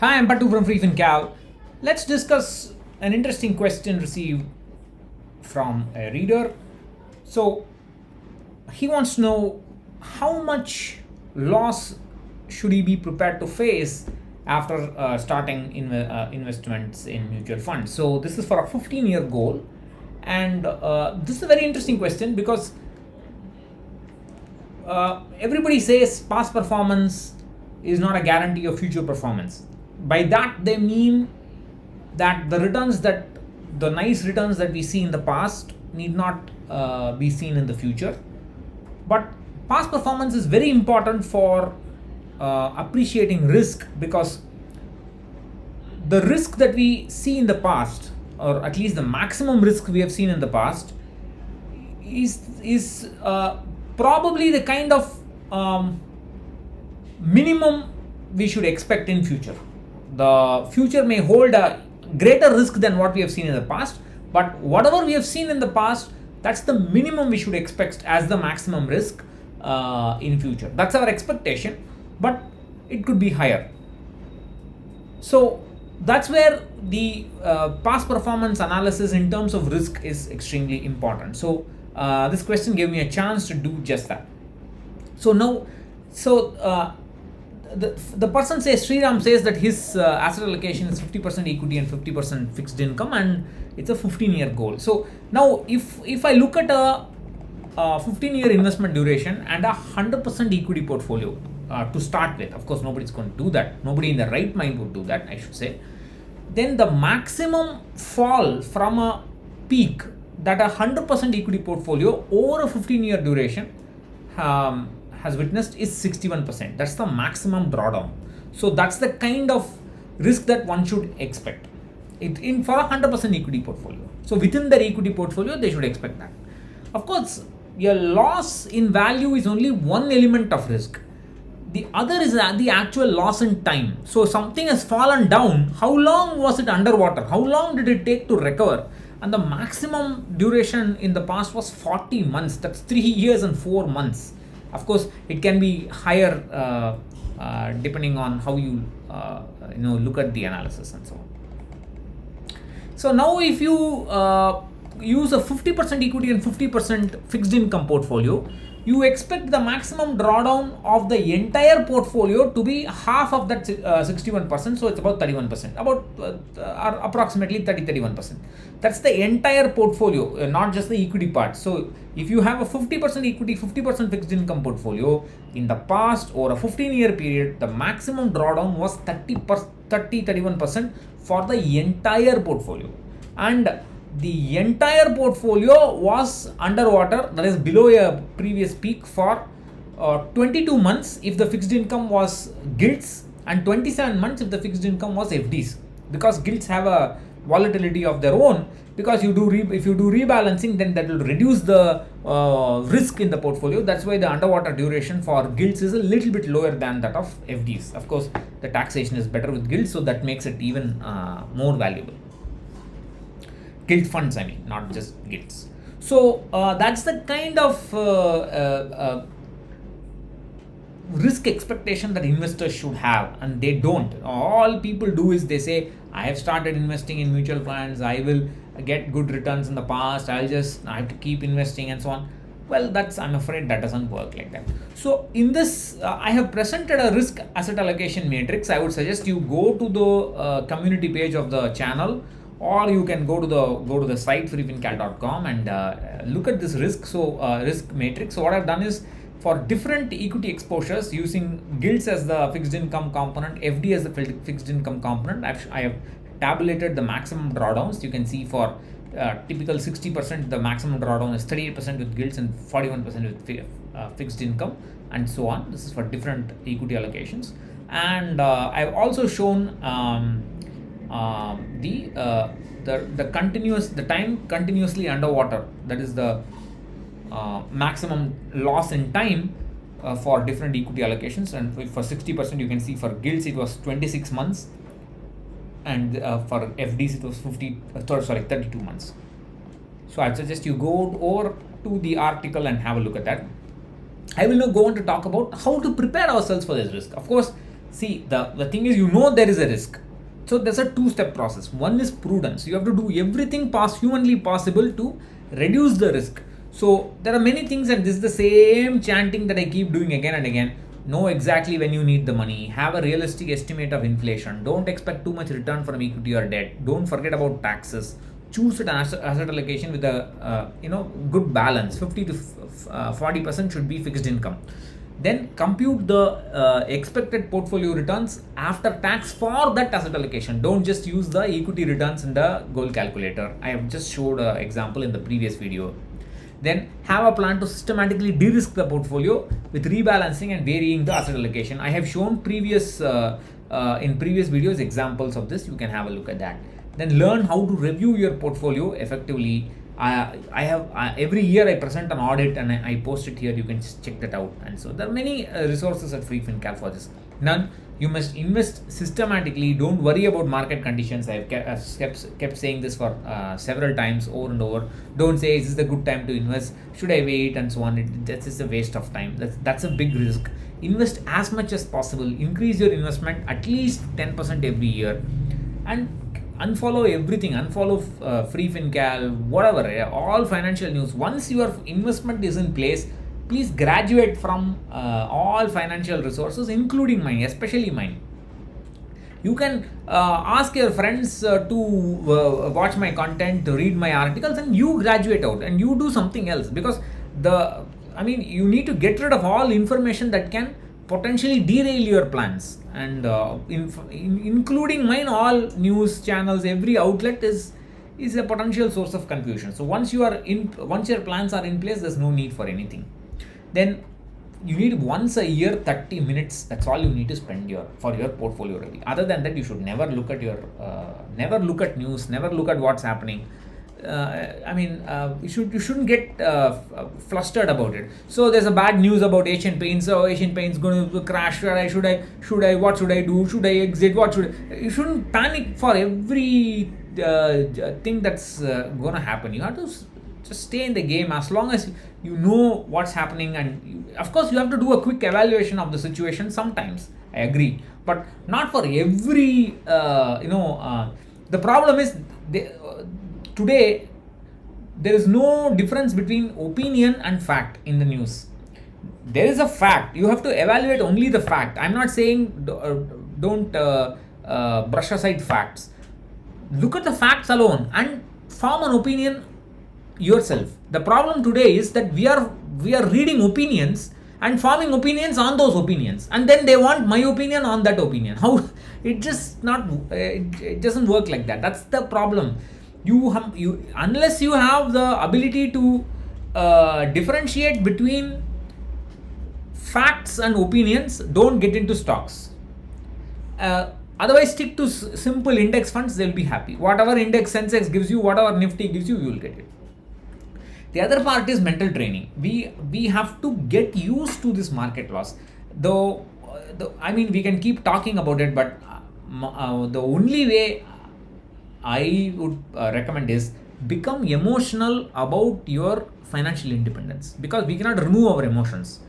Hi, I'm Patu from FreeFinCal. Let's discuss an interesting question received from a reader. So, he wants to know how much loss should he be prepared to face after starting investments in mutual funds. So, this is for a 15-year goal. And this is a very interesting question because everybody says past performance is not a guarantee of future performance. By that they mean that the nice returns that we see in the past need not be seen in the future. But past performance is very important for appreciating risk, because the risk that we see in the past, or at least the maximum risk we have seen in the past, is probably the kind of minimum we should expect in future. The future may hold a greater risk than what we have seen in the past, but whatever we have seen in the past, that's the minimum we should expect as the maximum risk in future. That's our expectation, but it could be higher. So that's where the past performance analysis in terms of risk is extremely important. So this question gave me a chance to do just that. So now, the person says, Sriram says that his asset allocation is 50% equity and 50% fixed income, and it's a 15-year goal. So now if I look at a 15-year investment duration and a 100% equity portfolio to start with, of course nobody's going to do that. Nobody in the right mind would do that, I should say. Then the maximum fall from a peak that a 100% equity portfolio over a 15-year duration has witnessed is 61%. That's the maximum drawdown. So that's the kind of risk that one should expect for a 100% equity portfolio. So within their equity portfolio, they should expect that. Of course, your loss in value is only one element of risk. The other is the actual loss in time. So something has fallen down. How long was it underwater? How long did it take to recover? And the maximum duration in the past was 40 months. That's 3 years and 4 months. Of course, it can be higher depending on how you look at the analysis and so on. So now if you use a 50% equity and 50% fixed income portfolio, you expect the maximum drawdown of the entire portfolio to be half of that 61%. So it's about 31%, or approximately 31%. That's the entire portfolio, not just the equity part. So if you have a 50% equity, 50% fixed income portfolio, in the past or a 15-year period, the maximum drawdown was 31% for the entire portfolio. And the entire portfolio was underwater, that is below a previous peak, for 22 months if the fixed income was gilts, and 27 months if the fixed income was FDs, because gilts have a volatility of their own. Because if you do rebalancing, then that will reduce the risk in the portfolio. That's why the underwater duration for gilts is a little bit lower than that of FDs. Of course, the taxation is better with gilts, so that makes it even more valuable. Gilt funds, I mean, not just gilts. So that's the kind of risk expectation that investors should have, and they don't. All people do is they say, I have started investing in mutual funds, I will get good returns in the past, I have to keep investing and so on. Well, I'm afraid that doesn't work like that. So in this, I have presented a risk asset allocation matrix. I would suggest you go to the community page of the channel, or you can go to the site freefincal.com and look at this risk matrix. So what I've done is, for different equity exposures, using gilts as the fixed income component, FD as the fixed income component, I have tabulated the maximum drawdowns. You can see for typical 60%, the maximum drawdown is 38% with gilts and 41% with fixed income, and so on. This is for different equity allocations. And I've also shown the time continuously underwater, that is the maximum loss in time for different equity allocations. And for 60%, you can see for gilts it was 26 months, and for FDs it was 32 months. So I'd suggest you go over to the article and have a look at that. I will now go on to talk about how to prepare ourselves for this risk. Of course, See, the thing is, you know there is a risk. So there's a two-step process. One is prudence. You have to do everything humanly possible to reduce the risk. So there are many things, and this is the same chanting that I keep doing again and again. Know exactly when you need the money. Have a realistic estimate of inflation. Don't expect too much return from equity or debt. Don't forget about taxes. Choose an asset allocation with a good balance. 50 to 40% should be fixed income. Then compute the expected portfolio returns after tax for that asset allocation. Don't just use the equity returns in the goal calculator. I have just showed an example in the previous video. Then have a plan to systematically de-risk the portfolio with rebalancing and varying the asset allocation. I have shown in previous videos examples of this. You can have a look at that. Then learn how to review your portfolio effectively. Every year I present an audit and I post it here. You can just check that out. And so there are many resources at FreeFinCal for this. You must invest systematically. Don't worry about market conditions. I've kept saying this for several times over and over. Don't say, is this a good time to invest? Should I wait? And so on. That's just a waste of time. That's a big risk. Invest as much as possible. Increase your investment at least 10% every year. And unfollow everything. Unfollow FreeFinCal, whatever. All financial news. Once your investment is in place, please graduate from all financial resources, including mine, especially mine. You can ask your friends to watch my content, to read my articles, and you graduate out and you do something else, because you need to get rid of all information that can potentially derail your plans. And including mine, all news channels, every outlet is a potential source of confusion. So once your plans are in place, there's no need for anything. Then you need once a year 30 minutes. That's all you need to spend for your portfolio review. Other than that, you should never look at never look at news, never look at what's happening. You shouldn't get flustered about it. So there's a bad news about Asian Paints. So Asian Paints going to crash. Should I? What should I do? Should I exit? You shouldn't panic for every thing that's going to happen. You have to just stay in the game as long as you know what's happening. And of course, you have to do a quick evaluation of the situation sometimes. I agree, but not for every. The problem is today there is no difference between opinion and fact in the news. There is a fact. You have to evaluate only the fact. I'm not saying don't brush aside facts. Look at the facts alone and form an opinion yourself. The problem today is that we are reading opinions and forming opinions on those opinions, and then they want my opinion on that opinion. How? It doesn't work like that. That's the problem. Unless you have the ability to differentiate between facts and opinions, don't get into stocks. Otherwise, stick to simple index funds. They'll be happy. Whatever index Sensex gives you, whatever Nifty gives you, you will get it. The other part is mental training. We have to get used to this market loss. We can keep talking about it, but the only way I would recommend is become emotional about your financial independence, because we cannot remove our emotions.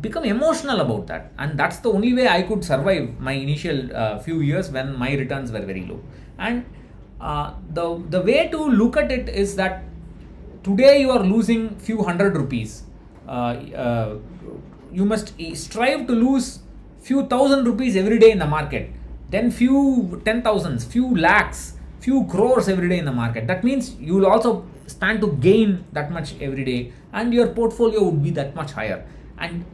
Become emotional about that, and that's the only way I could survive my initial few years when my returns were very low. And the way to look at it is that today you are losing few hundred rupees. You must strive to lose few thousand rupees every day in the market, then few 10,000s, few lakhs, few crores every day in the market. That means you will also stand to gain that much every day, and your portfolio would be that much higher. And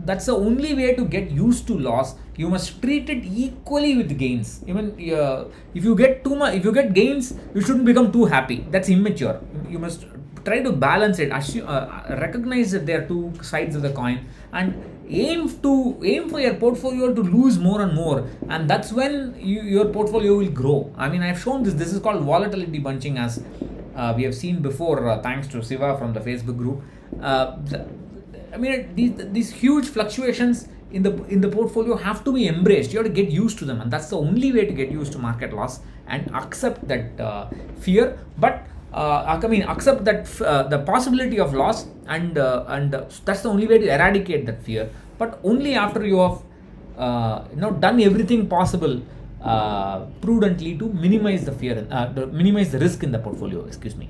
that's the only way to get used to loss. You must treat it equally with gains. Even if you get too much, if you get gains, you shouldn't become too happy. That's immature. You must try to balance it. Recognize that there are two sides of the coin, and aim for your portfolio to lose more and more. And that's when your portfolio will grow. I've shown this. This is called volatility bunching, as we have seen before, thanks to Siva from the Facebook group. These huge fluctuations in the portfolio have to be embraced. You have to get used to them, and that's the only way to get used to market loss and accept that fear. But accept that the possibility of loss, and that's the only way to eradicate that fear. But only after you have done everything possible prudently to minimize the fear, minimize the risk in the portfolio. Excuse me.